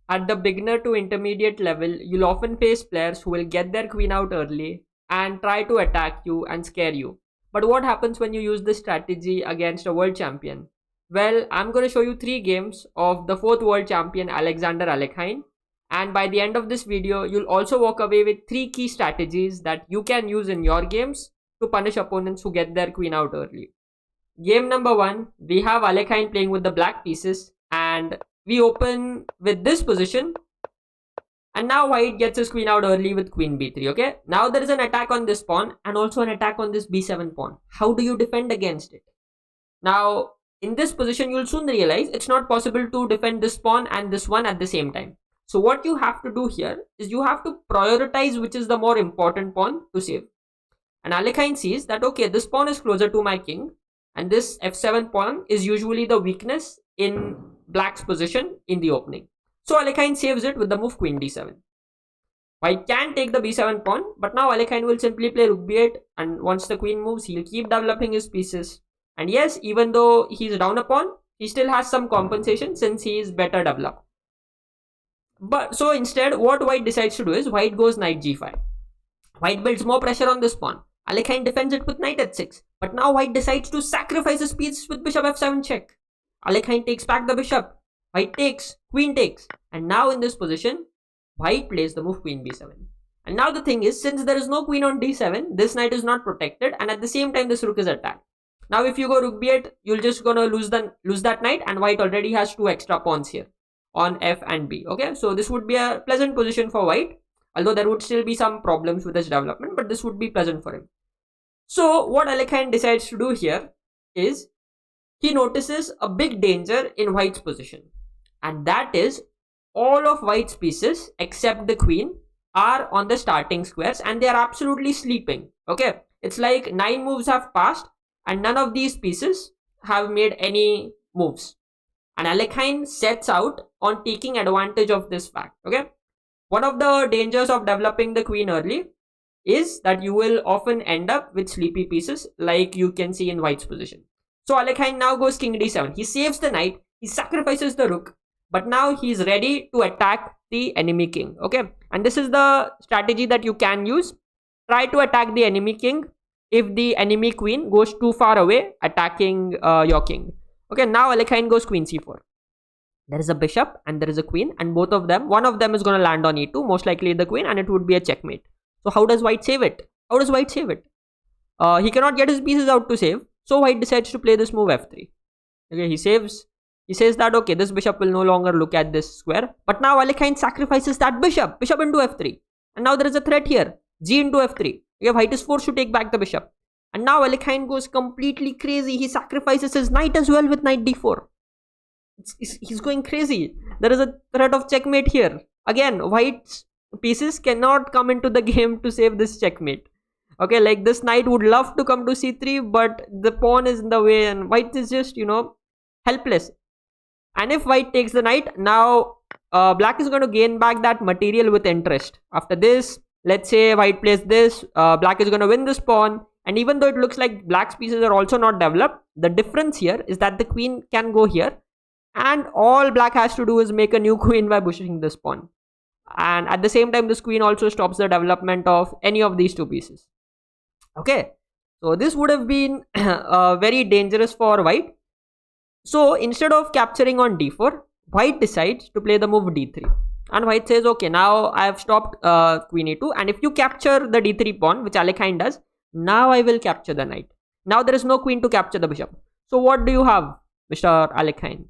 At the beginner to intermediate level, you'll often face players who will get their queen out early and try to attack you and scare you. But what happens when you use this strategy against a world champion? Well, I'm going to show you 3 games of the 4th world champion Alexander Alekhine. And by the end of this video, you'll also walk away with 3 key strategies that you can use in your games to punish opponents who get their queen out early. Game number 1, we have Alekhine playing with the black pieces, and we open with this position, and now white gets his queen out early with queen b3. Okay, now there is an attack on this pawn and also an attack on this b7 pawn. How do you defend against it? Now in this position, you'll soon realize it's not possible to defend this pawn and this one at the same time. So what you have to do here is you have to prioritize which is the more important pawn to save. And Alekhine sees that, okay, this pawn is closer to my king, and this f7 pawn is usually the weakness in black's position in the opening. So Alekhine saves it with the move queen d7. White can take the b7 pawn, but now Alekhine will simply play rook b8, and once the queen moves, he'll keep developing his pieces. And yes, even though he's down a pawn, he still has some compensation since he is better developed. But so instead, what white decides to do is white goes knight g5. White builds more pressure on this pawn. Alekhine defends it with knight h6. But now white decides to sacrifice his piece with bishop f7 check. Alekhine takes back the bishop. White takes, queen takes. And now in this position, white plays the move queen b7. And now the thing is, since there is no queen on d7, this knight is not protected, and at the same time this rook is attacked. Now if you go rook b8, you're just gonna lose that knight, and white already has 2 extra pawns here on f and b. Okay, so this would be a pleasant position for white, although there would still be some problems with his development, but this would be pleasant for him. So what Alekhine decides to do here is he notices a big danger in white's position, and that is all of white's pieces except the queen are on the starting squares and they are absolutely sleeping. Okay, it's like 9 moves have passed and none of these pieces have made any moves, and Alekhine sets out on taking advantage of this fact. Okay, one of the dangers of developing the queen early is that you will often end up with sleepy pieces like you can see in white's position. So Alekhine now goes king d7. He saves the knight, he sacrifices the rook, but now he's ready to attack the enemy king. Okay, and this is the strategy that you can use. Try to attack the enemy king if the enemy queen goes too far away attacking your king. Okay, now Alekhine goes queen c4. There is a bishop and there is a queen, and both of them, one of them is going to land on e2, most likely the queen, and it would be a checkmate. So how does white save it? How does white save it? He cannot get his pieces out to save, so white decides to play this move f3. Okay, he saves. He says that, okay, this bishop will no longer look at this square, but now Alekhine sacrifices that bishop into f3, and now there is a threat here, g into f3. Okay, white is forced to take back the bishop, and now Alekhine goes completely crazy. He sacrifices his knight as well with knight d4. He's going crazy. There is a threat of checkmate here. Again, white's pieces cannot come into the game to save this checkmate. Okay, like this knight would love to come to c3, but the pawn is in the way and white is just, helpless. And if white takes the knight, now black is going to gain back that material with interest. After this, let's say white plays this, black is going to win this pawn. And even though it looks like black's pieces are also not developed, the difference here is that the queen can go here, and all black has to do is make a new queen by pushing this pawn. And at the same time, this queen also stops the development of any of these 2 pieces. Okay, so this would have been very dangerous for white. So instead of capturing on d4, white decides to play the move d3. And white says, okay, now I have stopped queen e2, and if you capture the d3 pawn, which Alekhine does, now I will capture the knight. Now there is no queen to capture the bishop. So what do you have, Mr. Alekhine?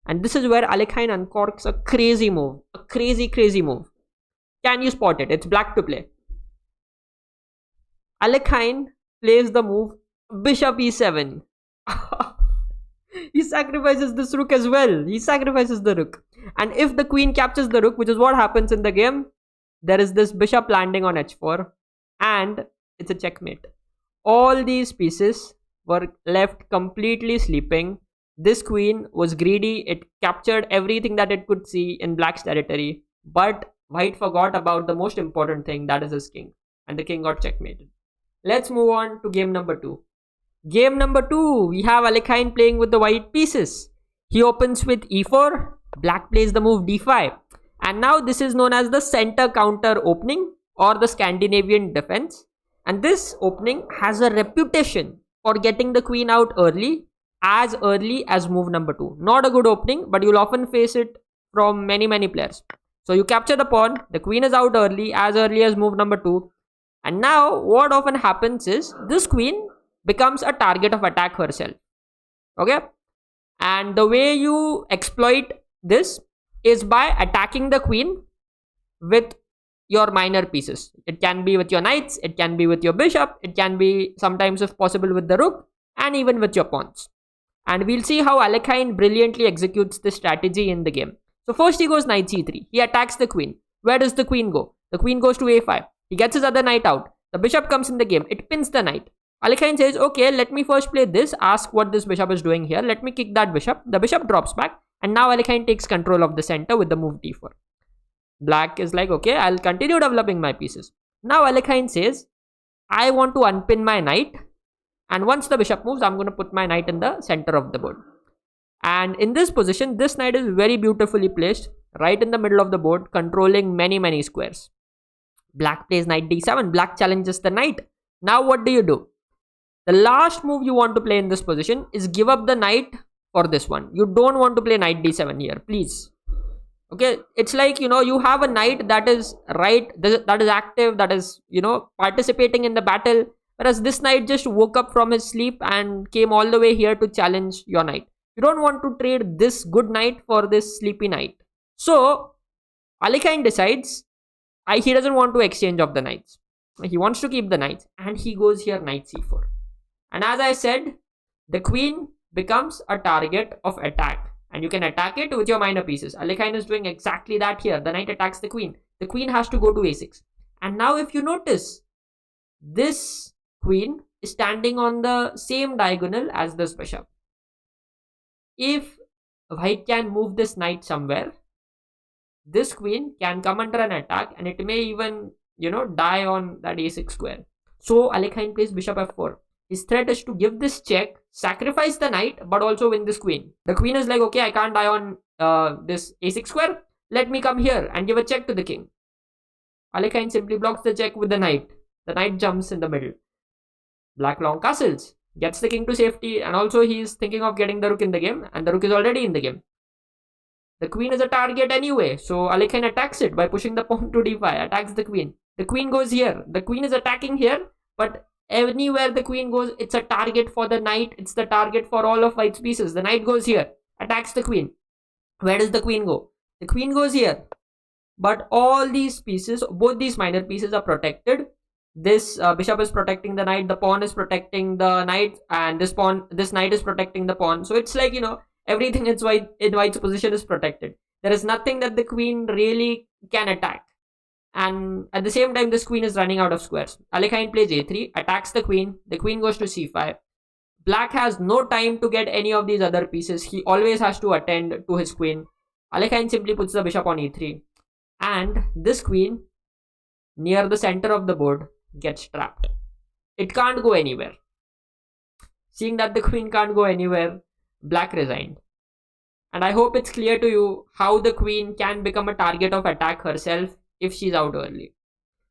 And this is where Alekhine uncorks a crazy move. A crazy move. Can you spot it? It's black to play. Alekhine plays the move bishop e7. He sacrifices this rook as well. He sacrifices the rook. And if the queen captures the rook, which is what happens in the game, there is this bishop landing on h4. And it's a checkmate. All these pieces were left completely sleeping. This queen was greedy. It captured everything that it could see in black's territory. But white forgot about the most important thing, that is his king. And the king got checkmated. Let's move on to game number 2. Game number 2, we have Alekhine playing with the white pieces. He opens with e4. Black plays the move d5. And now this is known as the center counter opening or the Scandinavian defense. And this opening has a reputation for getting the queen out early as move number 2. Not a good opening, but you'll often face it from many players. So you capture the pawn, the queen is out early as move number 2. And now what often happens is this queen becomes a target of attack herself. Okay? And the way you exploit this is by attacking the queen with your minor pieces. It can be with your knights, it can be with your bishop, it can be sometimes if possible with the rook, and even with your pawns. And we'll see how Alekhine brilliantly executes this strategy in the game. So first he goes knight c3. He attacks the queen. Where does the queen go? The queen goes to a5. He gets his other knight out. The bishop comes in the game. It pins the knight. Alekhine says, okay, let me first play this. Ask what this bishop is doing here. Let me kick that bishop. The bishop drops back. And now Alekhine takes control of the center with the move d4. Black is like, okay, I'll continue developing my pieces. Now Alekhine says, I want to unpin my knight. And once the bishop moves, I'm going to put my knight in the center of the board. And in this position, this knight is very beautifully placed right in the middle of the board, controlling many squares. Black plays knight d7. Black challenges the knight. Now what do? The last move you want to play in this position is give up the knight for this one. You don't want to play knight d7 here, please. Okay, it's like, you have a knight that is that is active, that is, participating in the battle. Whereas this knight just woke up from his sleep and came all the way here to challenge your knight. You don't want to trade this good knight for this sleepy knight. So Alekhine decides he doesn't want to exchange of the knights. He wants to keep the knights, and he goes here knight c4. And as I said, the queen becomes a target of attack, and you can attack it with your minor pieces. Alekhine is doing exactly that here. The knight attacks the queen. The queen has to go to a6. And now if you notice, this queen is standing on the same diagonal as this bishop. If white can move this knight somewhere, this queen can come under an attack, and it may even, die on that a6 square. So Alekhine plays bishop f4. His threat is to give this check, sacrifice the knight, but also win this queen. The queen is like, okay, I can't die on this a6 square. Let me come here and give a check to the king. Alekhine simply blocks the check with the knight. The knight jumps in the middle. Black long castles, gets the king to safety, and also he is thinking of getting the rook in the game, and the rook is already in the game. The queen is a target anyway, so Alekhine attacks it by pushing the pawn to d5, attacks the queen. The queen goes here. The queen is attacking here, but anywhere the queen goes, it's a target for the knight. It's the target for all of white's pieces. The knight goes here, attacks the queen. Where does the queen go? The queen goes here. But all these pieces, both these minor pieces are protected. This bishop is protecting the knight, the pawn is protecting the knight, and this knight is protecting the pawn. So it's like, everything in white's position is protected. There is nothing that the queen really can attack. And at the same time, this queen is running out of squares. Alekhine plays a3, attacks the queen goes to c5. Black has no time to get any of these other pieces. He always has to attend to his queen. Alekhine simply puts the bishop on e3. And this queen, near the center of the board, gets trapped. It can't go anywhere. Seeing that the queen can't go anywhere, Black resigned. And I hope it's clear to you how the queen can become a target of attack herself if she's out early.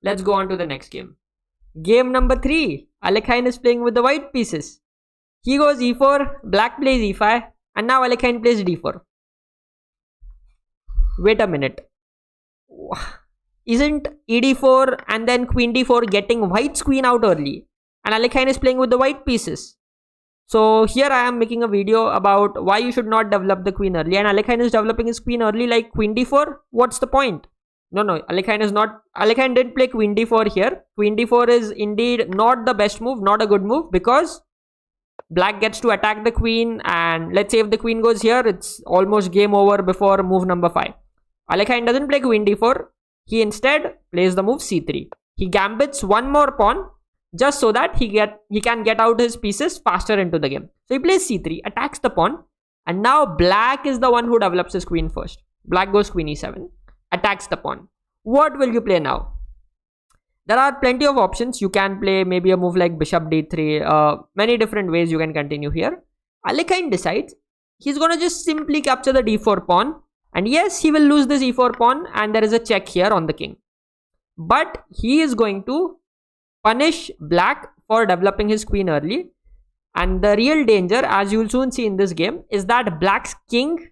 Let's go on to the next game. Game number 3. Alekhine is playing with the white pieces. He goes e4, Black plays e5, and now Alekhine plays d4. Wait a minute. Isn't ed4 and then queen d4 getting white's queen out early? And Alekhine is playing with the white pieces. So here I am making a video about why you should not develop the queen early, and Alekhine is developing his queen early like queen d4. What's the point? No, Alekhine didn't play queen d4 here. Queen d4 is indeed not the best move, not a good move, because Black gets to attack the queen, and let's say if the queen goes here, it's almost game over before move number 5. Alekhine doesn't play queen d4. He instead plays the move c3. He gambits one more pawn just so that he can get out his pieces faster into the game. So he plays c3, attacks the pawn, and now Black is the one who develops his queen first. Black goes queen e7, attacks the pawn. What will you play now? There are plenty of options. You can play maybe a move like bishop d3. Many different ways you can continue here. Alekhine decides he's going to just simply capture the d4 pawn, And yes, he will lose this e4 pawn and there is a check here on the king. But he is going to punish black for developing his queen early. And the real danger, as you will soon see in this game, is that black's king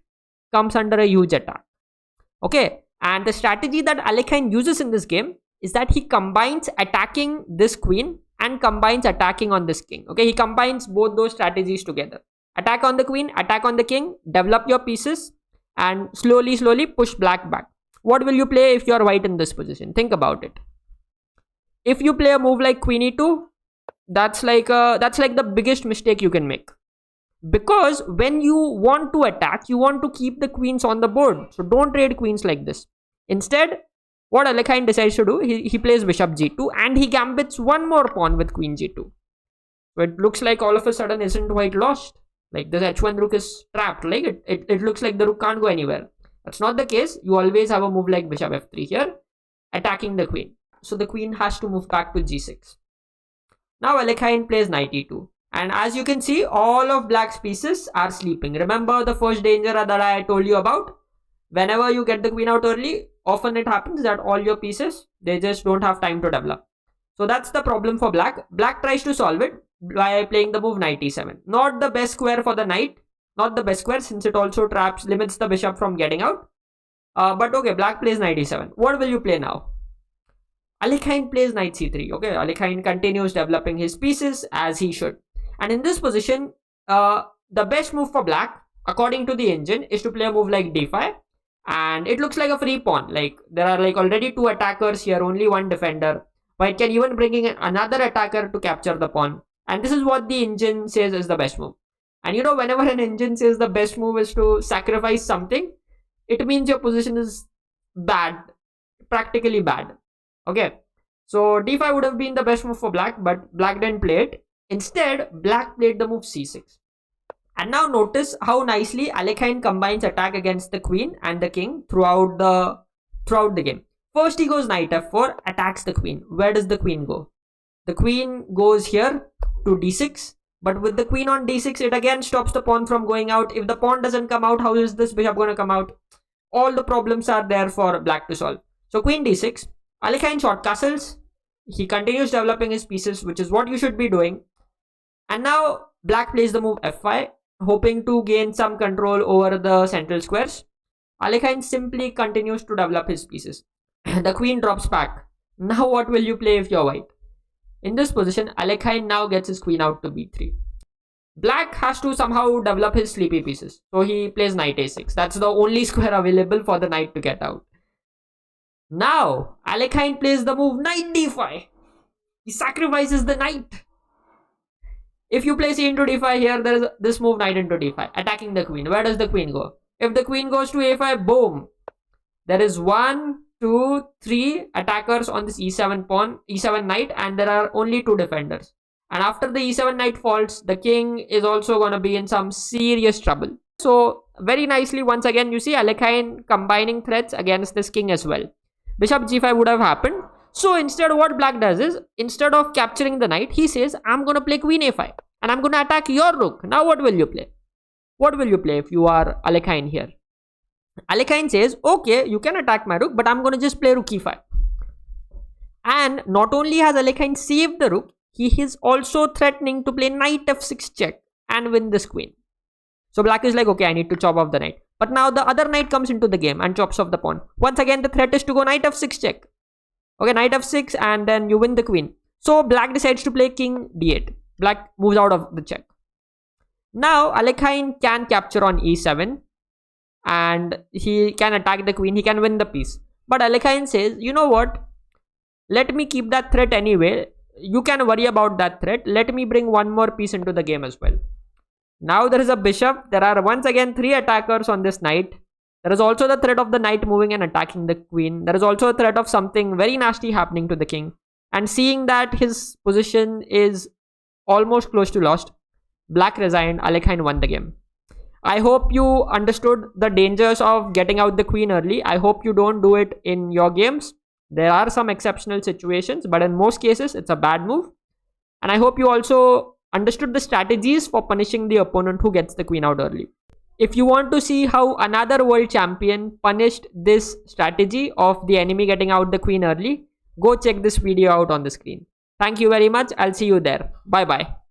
comes under a huge attack. Okay, and the strategy that Alekhine uses in this game is that he combines attacking this queen and combines attacking on this king. Okay, he combines both those strategies together. Attack on the queen, attack on the king, develop your pieces, and slowly push black back. What will you play if you are white in this position? Think about it. If you play a move like queen e2, that's like the biggest mistake you can make. Because when you want to attack, you want to keep the queens on the board. So don't trade queens like this. Instead, what Alekhine decides to do, he plays bishop g2 and he gambits one more pawn with queen g2. So it looks like all of a sudden isn't white lost? Like this h1 rook is trapped. Like it looks like the rook can't go anywhere. That's not the case. You always have a move like bishop f3 here, attacking the queen. So the queen has to move back to g6. Now Alekhine plays knight e2. And as you can see, all of black's pieces are sleeping. Remember the first danger that I told you about? Whenever you get the queen out early, often it happens that all your pieces, they just don't have time to develop. So that's the problem for black. Black tries to solve it by playing the move knight e7. Not the best square for the knight. Not the best square since it also limits the bishop from getting out. But okay, black plays knight e7. What will you play now? Alekhine plays knight c3. Okay, Alekhine continues developing his pieces as he should. And in this position, the best move for black, according to the engine, is to play a move like d5. And it looks like a free pawn. Like there are like already two attackers here, only one defender. White can even bring in another attacker to capture the pawn. And this is what the engine says is the best move. And you know, whenever an engine says the best move is to sacrifice something, it means your position is bad, practically bad. Okay, so d5 would have been the best move for black, but black didn't play it. Instead, black played the move c6. And now notice how nicely Alekhine combines attack against the queen and the king throughout the game. First he goes knight f4, attacks the queen. Where does the queen go? The queen goes here to d6. But with the queen on d6, it again stops the pawn from going out. If the pawn doesn't come out, how is this bishop going to come out? All the problems are there for black to solve. So queen d6. Alekhine short castles. He continues developing his pieces, which is what you should be doing. And now black plays the move f5, hoping to gain some control over the central squares. Alekhine simply continues to develop his pieces. The queen drops back. Now what will you play if you're white? In this position, Alekhine now gets his queen out to b3. Black has to somehow develop his sleepy pieces. So he plays knight a6. That's the only square available for the knight to get out. Now, Alekhine plays the move knight d5. He sacrifices the knight. If you play c into d5 here, there is this move knight into d5, attacking the queen. Where does the queen go? If the queen goes to a5, boom. There is 1, 2, 3 attackers on this e7 pawn, e7 knight, and there are only 2 defenders. And after the e7 knight falls, the king is also going to be in some serious trouble. So, very nicely, once again, you see Alekhine combining threats against this king as well. Bishop g5 would have happened. So instead, what black does is, instead of capturing the knight, he says, I'm going to play queen a5 and I'm going to attack your rook. Now what will you play? What will you play if you are Alekhine here? Alekhine says, okay, you can attack my rook, but I'm going to just play rook e5. And not only has Alekhine saved the rook, he is also threatening to play knight f6 check and win this queen. So black is like, okay, I need to chop off the knight. But now the other knight comes into the game and chops off the pawn. Once again, the threat is to go knight f6 check. Okay, knight f6 and then you win the queen. So black decides to play king d8. Black moves out of the check. Now Alekhine can capture on e7 and he can attack the queen. He can win the piece. But Alekhine says, you know what? Let me keep that threat anyway. You can worry about that threat. Let me bring one more piece into the game as well. Now there is a bishop. There are once again 3 attackers on this knight. There is also the threat of the knight moving and attacking the queen. There is also a threat of something very nasty happening to the king. And seeing that his position is almost close to lost, black resigned. Alekhine won the game. I hope you understood the dangers of getting out the queen early. I hope you don't do it in your games. There are some exceptional situations, but in most cases, it's a bad move. And I hope you also understood the strategies for punishing the opponent who gets the queen out early. If you want to see how another world champion punished this strategy of the enemy getting out the queen early, go check this video out on the screen. Thank you very much. I'll see you there. Bye bye.